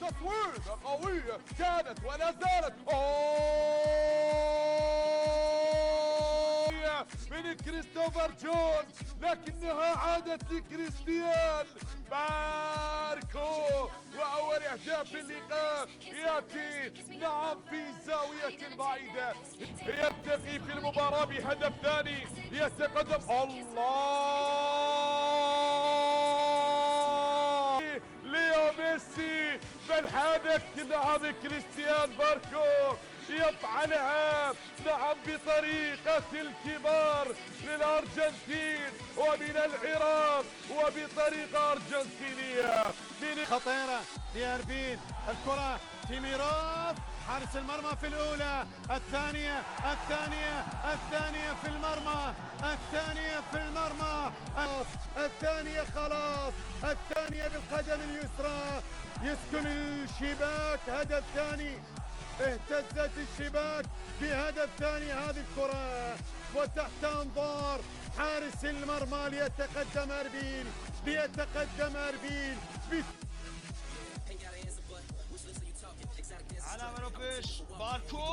تصويبة قوية كانت ولا زالت. من كريستوفر جونز، لكنها عادت لكريستيان باركو. وأول إهداف في اللقاء يأتي نعم في زاوية بعيدة. يرتقي في المباراة بهدف ثاني، يتقدم الله ليو ميسي. بل هذا نعم كريستيان باركو يفعلها نعم بطريقة الكبار للأرجنتين ومن العراق وبطريقة أرجنتينية. خطيرة لأربين، الكرة تيميروف، حارس المرمى في الأولى، الثانية في المرمى، الثانية خلاص، الثانية بالقدم اليسرى يسكن الشباك. هدف ثاني، اهتزت الشباك بهدف ثاني هذه الكرة، وتحت انظار حارس المرمى ليتقدم أربيل على منوفيش باركو.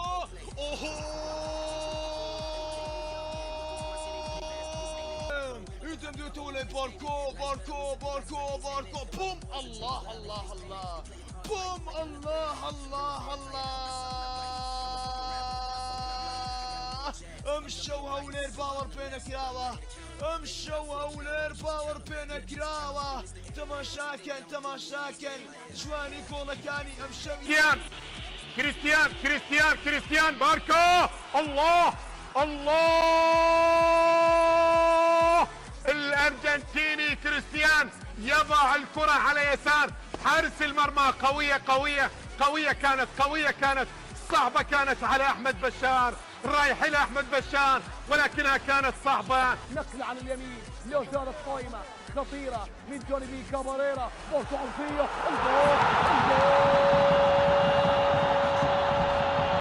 يتم ديوتولي باركو بوم. الله بوم. الله امشوها ولير باور بينك يابا، تماشاكن جواني كولكاني امشوي. كريستيان باركو. الله الأرجنتيني كريستيان يضع الكرة على يسار حارس المرمى. قوية كانت صعبة كانت على أحمد بشار، رايح إلى أحمد بشار ولكنها كانت صعبة. نقل على اليمين، لو زالت قائمة خطيرة من جانب كاباريرا. بورتو عرضية، الجول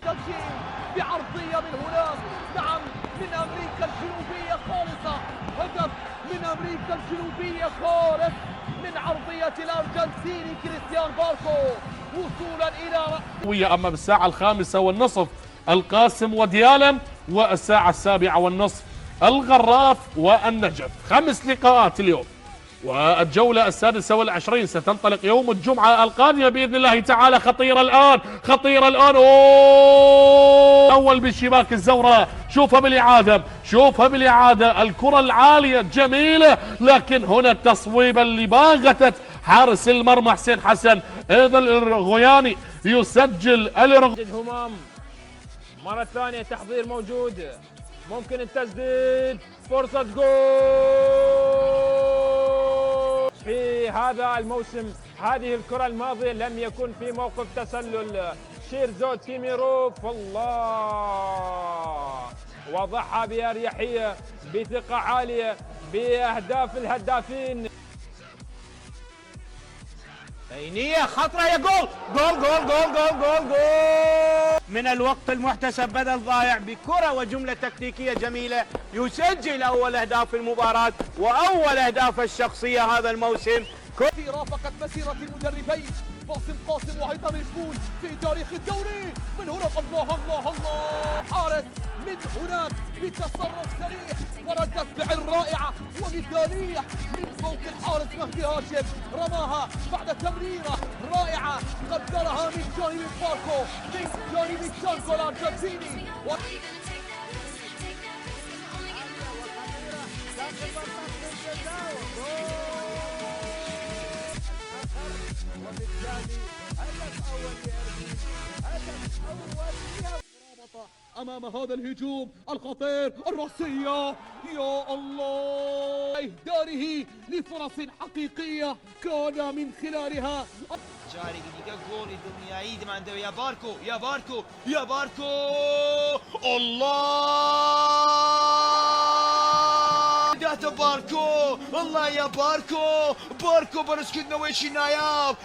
تمشي بعرضية من هناك، نعم من أمريكا الجنوبية خالصة. هدف من أمريكا الجنوبية خالص من عرضية الأرجنتيني كريستيان باركو وصولا إلى أما بالساعة 5:30 القاسم وديالا، والساعة 7:30 الغراف والنجف. 5 لقاءات اليوم، والجولة 26 ستنطلق يوم الجمعة القادمة بإذن الله تعالى. خطيرة الآن أول بالشباك الزوراء. شوفها بالإعادة، الكرة العالية جميلة، لكن هنا التصويبة اللي باغتت حارس المرمى حسين حسن. إذا الغياني يسجل همام مرة ثانية، تحضير موجود، ممكن التسديد، فرصة جول. في هذا الموسم هذه الكرة الماضية لم يكن في موقف تسلل شيرزو تيميروف. الله، وضعها بأريحية بثقة عالية بأهداف الهدافين. بينية خطرة يا جول. من الوقت المحتسب بدل ضايع بكرة وجملة تكتيكية جميلة، يسجل أول أهداف المباراة وأول أهداف الشخصية هذا الموسم. في رافقة مسيرة المدربين قاسم وهيثم الفول في تاريخ الدوري. من هنا الله حارس من هناك بتصرف سريع وردة فعل رائعة ومثالية من فوق الحارس مهدي هاشم، رماها بعد تمريرة رائعة قدرها من جانب باركو من جانب الشانكو الأرجنتيني. أمام هذا الهجوم الخطير، الرأسية يا الله، إهداره لفرص حقيقية كان من خلالها جاري دقيقة جول الدنيا عيد ما عنده يا باركو الله داتا باركو. الله يا باركو برسكتنا ويشي ناياب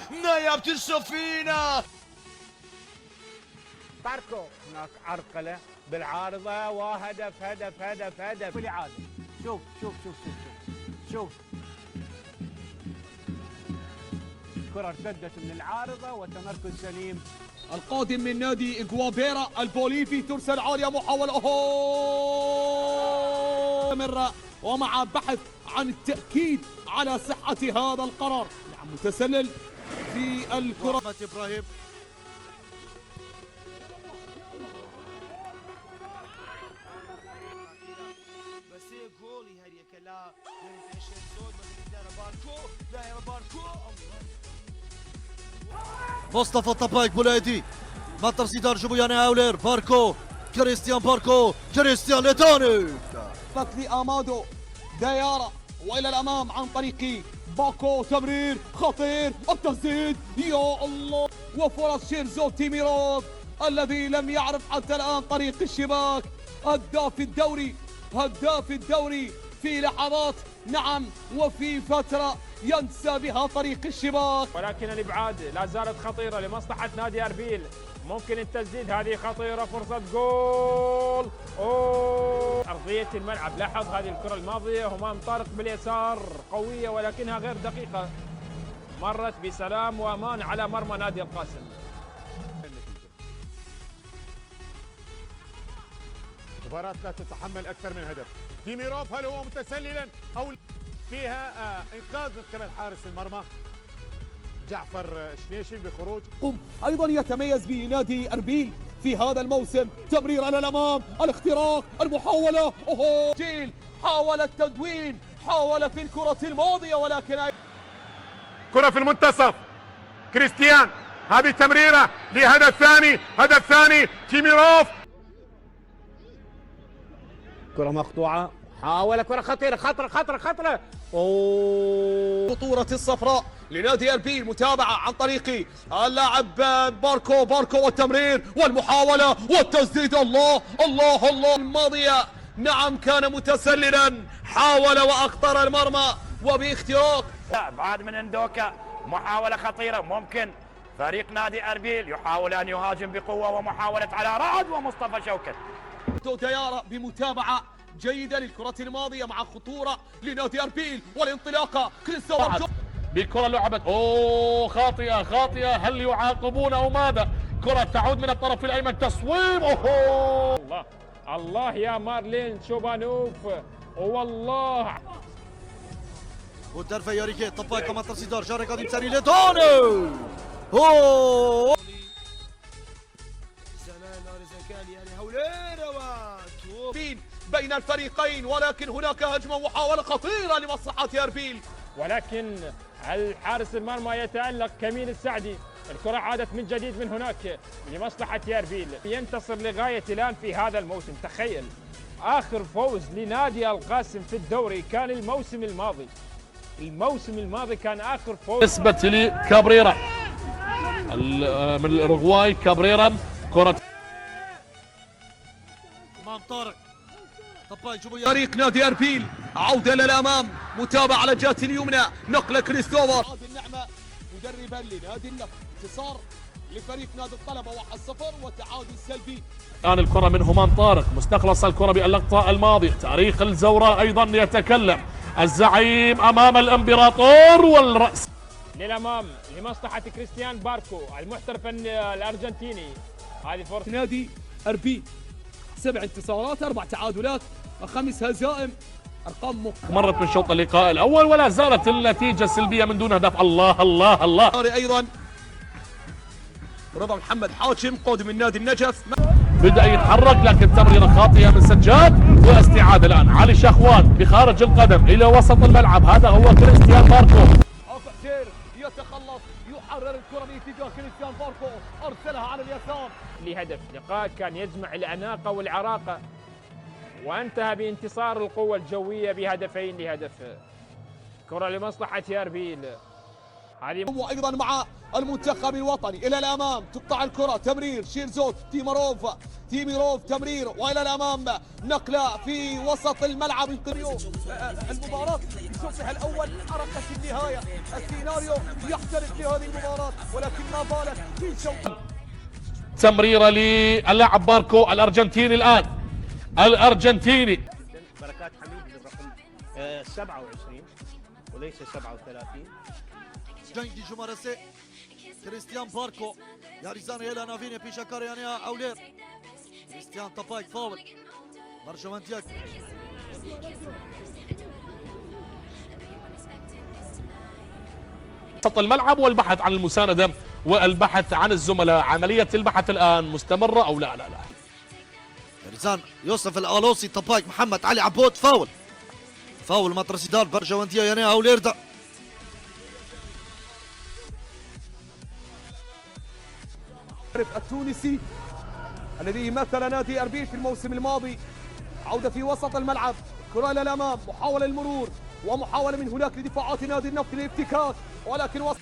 تنصفينا. باركو هناك عرقلة بالعارضة وهدف بالإعادة. شوف الكرة ارتدت من العارضة وتمركز سليم. القادم من نادي إكوابيرا البوليفي ترسل عالية محاولة مرة ومع بحث عن التأكيد على صحة هذا القرار. نعم متسلل في الكرة. أحمد إبراهيم مصطفى طبايك بولادي ما ترسيدار جبويان هاولر باركو كريستيان ليتاني قتل أمادو ديارة وإلى الأمام عن طريق باكو تمرير خطير التسديد يا الله وفرص شيرزو تيميروف الذي لم يعرف حتى الآن طريق الشباك. هداف الدوري في لحظات نعم وفي فترة ينسى بها طريق الشباك. ولكن الابعاد لا زالت خطيره لمصلحه نادي اربيل. ممكن التسديد، هذه خطيره، فرصه جول. ارضيه الملعب، لاحظ هذه الكره الماضيه همام طارق باليسار قويه ولكنها غير دقيقه، مرت بسلام وامان على مرمى نادي القاسم. مباراة لا تتحمل أكثر من هدف. تيميروف هل هو متسللا أو فيها إنقاذ من قبل حارس المرمى جعفر شنيشي بخروج. أيضا يتميز بنادي أربيل في هذا الموسم. تمرير على الأمام، الاختراق، المحاولة. جيل حاول التدوين، حاول في الكرة الماضية ولكن كرة في المنتصف، كريستيان هذه تمريرة لهدف ثاني تيميروف. كرة مقطوعة، حاول كرة خطيرة خطرة. خطورة الصفراء لنادي أربيل، متابعة عن طريق اللاعب باركو والتمرير والمحاولة والتسديد. الله الماضية نعم كان متسللا، حاول وأخطر المرمى وباختراق. بعد من اندوكا، محاولة خطيرة. ممكن فريق نادي أربيل يحاول أن يهاجم بقوة ومحاولة على رعد ومصطفى شوكت. ديارة بمتابعة جيدة للكرة الماضية مع خطورة لنادي أربيل والانطلاقة. كريستيان بالكرة لعبت خاطئة، هل يعاقبون أو ماذا؟ كرة تعود من الطرف الأيمن، تصويب. الله يا مارلين شوبانوف والله. والدرفة يا ريكي طباي كما ترسيدار جاري قادم ثاني لدونو. بين الفريقين ولكن هناك هجمة ومحاولة خطيرة لمصلحة أربيل، ولكن الحارس المرمى يتألق كميل السعدي. الكرة عادت من جديد من هناك لمصلحة أربيل، ينتصر لغاية الآن في هذا الموسم. تخيل آخر فوز لنادي القاسم في الدوري كان الموسم الماضي كان آخر فوز. نسبة لكابريرا من الأوروغواي. كابريرا كرة امام طارق طباي جبويان فريق نادي أربيل عودة للأمام، متابعة على الجهة اليمنى، نقلة كريستوفر. هذه النعمة مدربا لنادي النفط، انتصار لفريق نادي الطلبة 1-0 وتعادل سلبي. الآن الكرة من همام طارق، مستخلص الكرة باللقطة الماضية. تاريخ الزوراء أيضا يتكلم، الزعيم أمام الإمبراطور والرأس للأمام لمصلحة كريستيان باركو المحترف الأرجنتيني. هذه فرصة نادي أربيل 7 انتصارات 4 تعادلات 5 هزائم، ارقام مرت من شوط اللقاء الاول ولا زالت النتيجه سلبيه من دون هدف. الله ايضا رضا محمد حاشم قادم من نادي النجف بدا يتحرك لكن تمريره خاطئه من سجاد واستعاده. الان علي شخوان بخارج القدم الى وسط الملعب، هذا هو كريستيان باركو. سير يتخلص، يحرر الكره من اتجاه كريستيان باركو، ارسلها على اليسار لهدف. لقاء كان يجمع الأناقة والعراقة وانتهى بانتصار القوة الجوية بهدفين لهدف. كرة لمصلحة أربيل. هذه وايضا مع المنتخب الوطني الى الامام، تقطع الكرة، تمرير شيرزوت تيميروف تمرير والى الامام، نقلة في وسط الملعب. المباراة بشوطها الاول ارقت النهاية، السيناريو يختلف في هذه المباراة ولكن ما بالك في شوط. تمريره للاعب باركو الارجنتيني. الان الارجنتيني بركات حميد بالرقم 27 وليس 37. جنگی جمارسه كريستيان باركو ياريزان يلا نافيني بيشاكار يعني اولير كريستيان تابايك فاول برجوانتياك وسط الملعب والبحث عن المساندة والبحث عن الزملاء. عملية البحث الآن مستمرة أو لا؟ ياريزان يوسف الالوسي تابايك محمد علي عبود فاول ماترسيدار برجوانتيا يعني اولير ده التونسي الذي مثل نادي أربيل في الموسم الماضي. عودة في وسط الملعب، كرة إلى الأمام، محاولة المرور ومحاولة من هناك لدفاعات نادي النفط للافتكاك، ولكن وسط